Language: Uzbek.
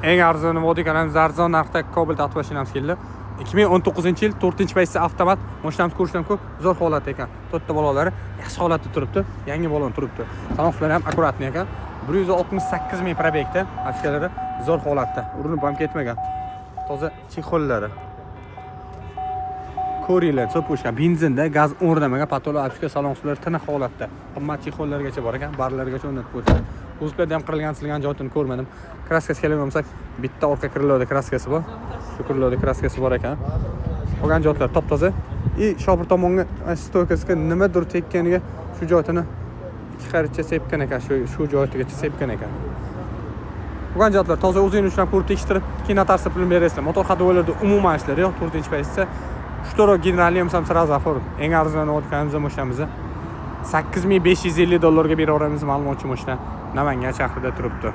eng arzon vodikalarimiz arzon narxda Cobalt avtomashinamiz keldi. 2019-yil 4-paytsi avtomat mashinamiz ko'rishdan ko'p zo'r holatda ekan. To'rtta balonlari yaxshi holatda turibdi. Yangi balon turibdi. Sanoqlari ham akkuratni ekan. 168 ming probegda, ochkalari zo'r holatda. Urinib ham ketmagan. Toza chexollari. Ko'ringlar, so'pishgan benzinda, gaz o'rnamagan, patolo ochka salon usullari tiniq holatda. Qimmat chexollargacha bor ekan, barlargacha o'rnatib qo'ydi. O'zbekda ham qirilgan, silgan joyini ko'rmadim. Kraskasi kelmasak, bitta orqa kriloda kraskasi bor. Shu kriloda kraskasi bor ekan. Qolgan joylar top-toza. Shopir tomonga stoykasiga nimadir tekkaniga shu joyini ikki qaritcha sepgan ekan, shu joygacha sepgan ekan. Qolgan joylar toza o'zingizlar uchun ko'rib tekshirib, kinotarsa pulini berasizlar. Motor xodimlarida umuman ishlar yo'q, 4-paytda. Штора генеральным сам сразу оформил. Eng arzon o'tganimiz mashinamizni $8550 ga bera olamiz ma'lumotchi mashina Namangan shahrida turibdi.